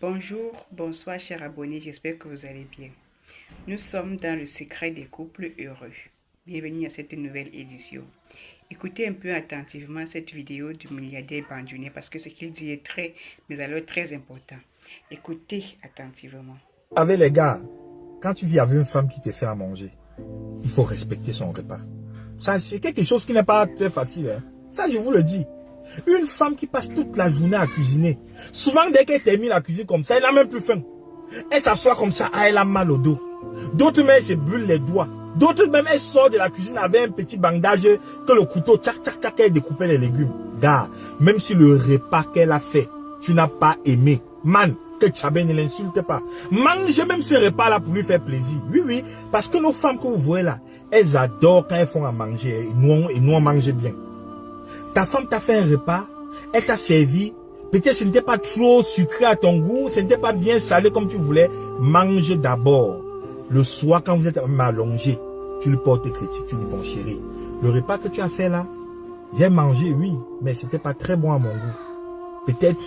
Bonjour, bonsoir chers abonnés, j'espère que vous allez bien. Nous sommes dans le secret des couples heureux. Bienvenue à cette nouvelle édition. Écoutez un peu attentivement cette vidéo du milliardaire Bandjounier parce que ce qu'il dit est mais alors très important. Écoutez attentivement. Avec les gars, quand tu vis avec une femme qui te fait à manger, il faut respecter son repas. Ça, c'est quelque chose qui n'est pas très facile. Hein. Ça, je vous le dis. Une femme qui passe toute la journée à cuisiner, souvent dès qu'elle termine la cuisine comme ça, elle n'a même plus faim. Elle s'assoit comme ça, elle a mal au dos. D'autres même, elle se brûle les doigts. D'autres même, elle sort de la cuisine avec un petit bandage que le couteau, tchac, tchac, tchac, elle découpait les légumes. Gars, même si le repas qu'elle a fait, tu n'as pas aimé, man, que Tchabé ne l'insulte pas. Mange même ce repas-là pour lui faire plaisir. Oui, oui, parce que nos femmes que vous voyez là, elles adorent quand elles font à manger. Et nous on mange bien. Ta femme t'a fait un repas, elle t'a servi. Peut-être ce n'était pas trop sucré à ton goût, ce n'était pas bien salé comme tu voulais. Mange d'abord. Le soir, quand vous êtes allongé, tu lui portes critique, tu lui dis bon chéri, le repas que tu as fait là, j'ai mangé, oui, mais c'était pas très bon à mon goût. Peut-être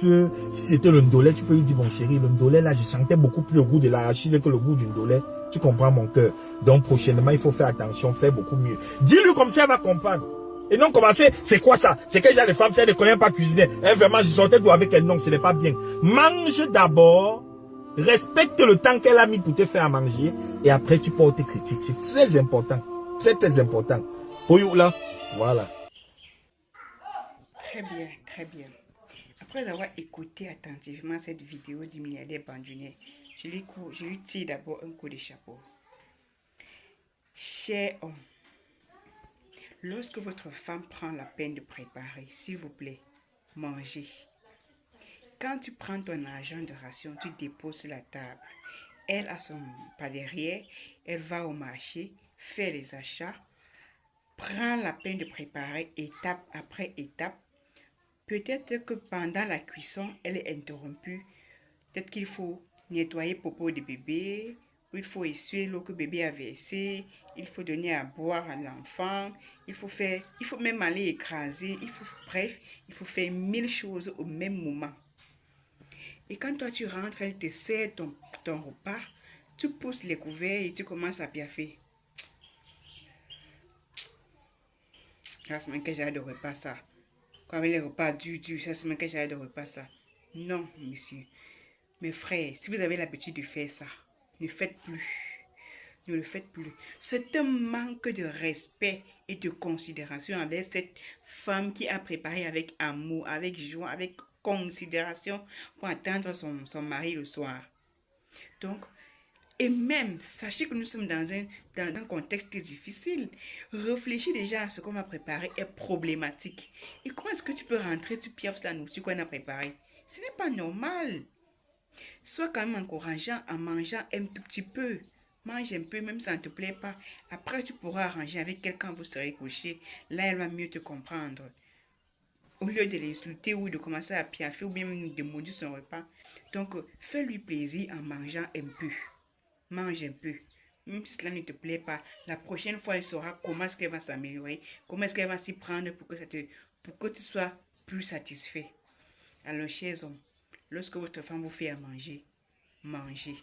si c'était le ndolé, tu peux lui dire bon chéri, le ndolé là, je sentais beaucoup plus le goût de l'arachide que le goût du ndolé. Tu comprends mon cœur. Donc prochainement, il faut faire attention, faire beaucoup mieux. Dis-lui comme ça, elle va comprendre. Et non commencer, c'est quoi ça? C'est que j'ai les femmes, si elles ne connaissent pas cuisiner. Elles vraiment, je sortais d'où avec elle. Non, ce n'est pas bien. Mange d'abord. Respecte le temps qu'elle a mis pour te faire à manger. Et après, tu portes tes critiques. C'est très important. Très, très important. Pour you là, voilà. Très bien, très bien. Après avoir écouté attentivement cette vidéo du milliardaire Bandjounier, je lui tire d'abord un coup de chapeau. Cher homme, lorsque votre femme prend la peine de préparer, s'il vous plaît, mangez. Quand tu prends ton argent de ration, tu déposes sur la table. Elle a son pas derrière, elle va au marché, fait les achats, prend la peine de préparer étape après étape. Peut-être que pendant la cuisson, elle est interrompue. Peut-être qu'il faut nettoyer popo de bébé, ou il faut essuyer l'eau que bébé a versée, il faut donner à boire à l'enfant, il faut même aller écraser, bref, il faut faire 1000 choses au même moment. Et quand toi tu rentres, elle te sert ton repas, tu pousses les couverts et tu commences à piaffer. Ça se met que j'ai de repas ça. Quand les repas durs, ça se met que j'ai de repas ça. Non, monsieur. Mes frères, si vous avez l'habitude de faire ça, ne faites plus. Ne le faites plus. C'est un manque de respect et de considération envers cette femme qui a préparé avec amour, avec joie, avec considération pour attendre son mari le soir. Donc, et même, sachez que nous sommes dans un contexte difficile. Réfléchis déjà à ce qu'on a préparé est problématique. Et comment est-ce que tu peux rentrer, tu piaffes la nourriture qu'on a préparée? Ce n'est pas normal. Sois quand même encourageant en mangeant un tout petit peu. Mange un peu, même si ça ne te plaît pas. Après, tu pourras arranger avec quelqu'un, vous serez couché. Là, elle va mieux te comprendre. Au lieu de l'insulter ou de commencer à piaffer ou bien de maudire son repas. Donc, fais-lui plaisir en mangeant un peu. Mange un peu. Même si cela ne te plaît pas, la prochaine fois, elle saura comment est-ce qu'elle va s'améliorer, comment est-ce qu'elle va s'y prendre pour que tu sois plus satisfait. Alors, chers hommes, lorsque votre femme vous fait à manger, mangez.